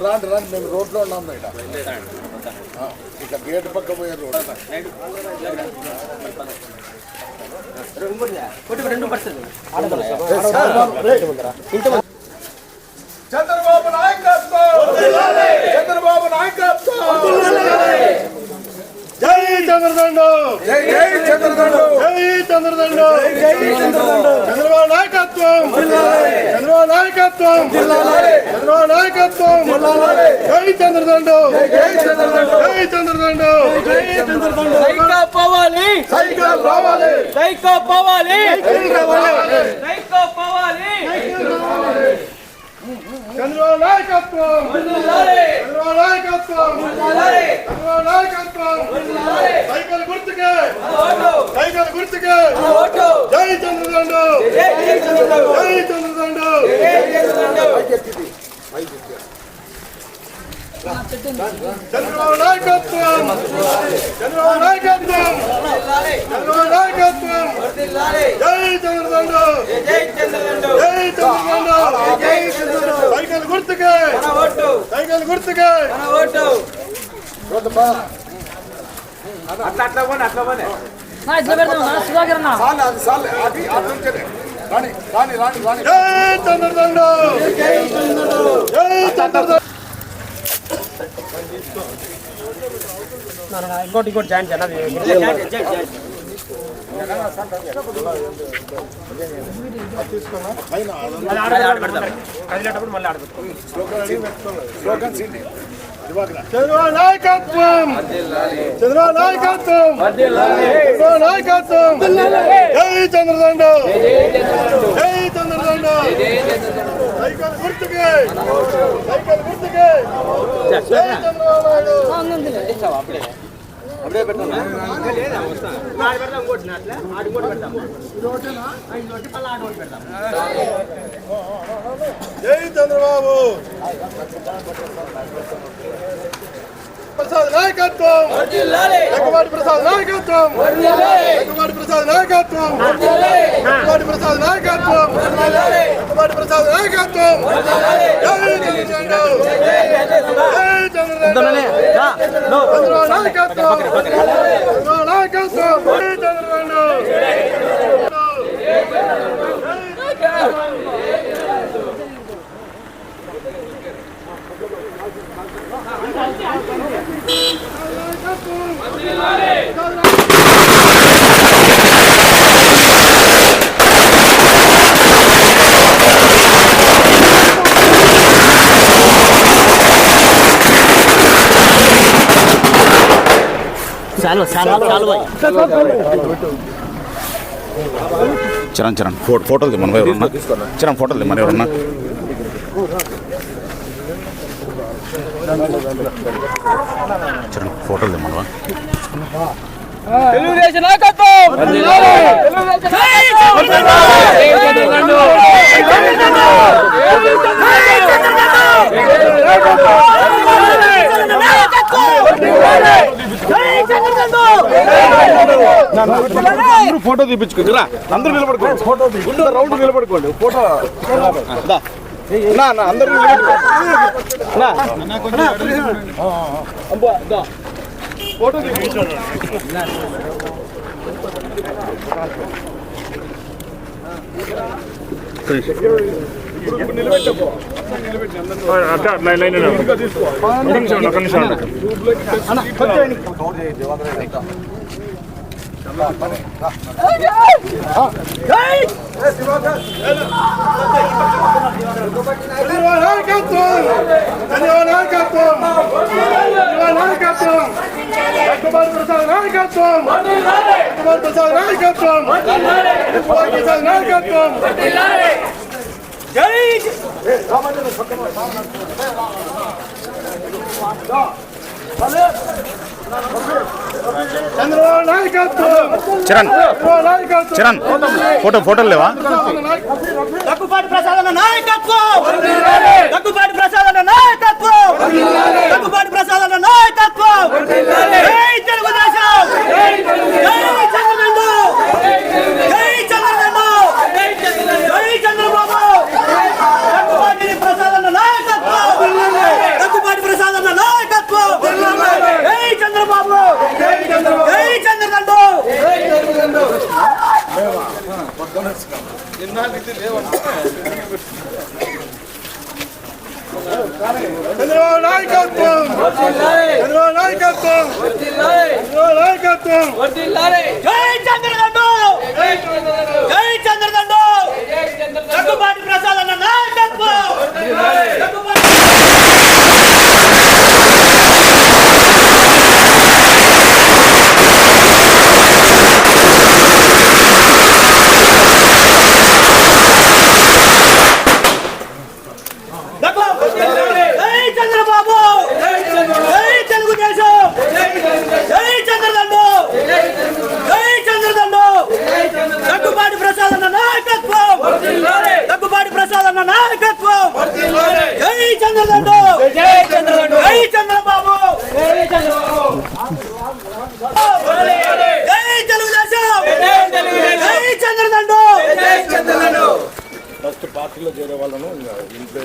రాండి రండి, మేము రోడ్లో ఉన్నాం బయట. ఇట్లా గేట్ పక్క పోయే రోడ్. చంద్రబాబు నాయకత్వం, చంద్రబాబు నాయకత్వం. జై చంద్రదండు, జై చంద్రదండు, జై చంద్రదండు, జై చంద్రదండు. చంద్రబాబు నాయకత్వం, చంద్రబాబు నాయకత్వం, చంద్రబాబు నాయకత్వం. జై చంద్రదండు, జై చంద్రదండు, జై చంద్రదండు, జై చంద్రదండు. సైకో పోవాలి, సైకిల్ రావాలి, సైకో పోవాలి, సైకిల్ రావాలి, సైకో పోవాలి. చంద్రబాబు నాయకత్వం, చంద్రబాబు నాయకత్వం, చంద్రబాబు నాయకత్వం. సైకిల్ గుర్తుకే, సైకిల్ గుర్తుకే. జై చంద్రదండు, జై చంద్రదండు, జై చంద్రదండు. చంద్రబాబు నాయకత్వం, చంద్రబాబు నాయకత్వం, చంద్రబాబు నాయకత్వం. జై చంద్రదండు, జై చంద్రదండు, జై చంద్రదండు. సైకిల్ గుర్తుకే, సైకిల్ గుర్తుకే. జై చంద్రదండు, జై చంద్రదండు. ఇంకోటి ఇంకోటి జాయిన్ చేయాలి. చంద్రబాబు నాయకత్వం, చంద్రబాబు నాయకత్వం, చంద్రబాబు నాయకత్వం. జై చంద్రదండు, జై చంద్రదండు. సైకిల్ గుర్తుకే, సైకిల్ గుర్తుకే. జై చంద్రబాబు నాయుడు. జై చంద్రబాబు. ప్రసాద్ నాయకత్వం, లక్కమాటి ప్రసాద్ నాయకత్వం, లక్కమాటి ప్రసాద్ నాయకత్వం, లక్కమాటి ప్రసాద్ నాయకత్వం, లక్కమాటి ప్రసాద్ నాయకత్వం. జై చంద్రబాబు, జై చంద్రబాబు నాయకత్వం, చంద్రబాబు నాయకత్వం. జై చరణ్ చరణ్ ఫోటోలు తెమ్మని ఎవరున్నా, చరణ్ ఫోటోలు తెమ్మని ఎవరున్నా. చరణ్ ఫోటోలు తెమ్మనవా. తెలుగుదేశం నాయకత్వం, ఫోటో తీపించుకోండి, అందరూ నిలబడుకోండి. ఫోటో రౌండ్ నిలబడుకోండి. ఫోటో అందరూ ఫోటో తీపించండి. చరణ్ చరణ్ ఫోటోలు లేవా? దగ్గుపాటి ప్రసాద్ అన్న నాయకత్వం, దగ్గుపాటి ప్రసాద్ అన్న నాయకత్వం, దగ్గుపాటి ప్రసాద్ అన్న నాయకత్వం. జై తెలుగుదేశం, జై చంద్రబాబు. చంద్రబాబు నాయకత్వం, చంద్రబాబు నాయకత్వం, చంద్రబాబు నాయకత్వం. జై చంద్రదండు జై చంద్రదండు దగ్గుబాటి ప్రసాద్ అన్న నాయకత్వం దగ్గుబాటి జై చంద్రబాబు జై తెలుగుదేశం జై చంద్రదండు జై చంద్రదండు దగ్గుబాటి ప్రసాద్ అన్న నాయకత్వం దగ్గుబాటి ప్రసాద్ అన్న నాయకత్వం జై చంద్రదండు జై చంద్రబాబు జై తెలుగుదేశం జై చంద్రదండు ఫస్ట్ పార్టీలో చేరే వాళ్ళను ఇంట్లో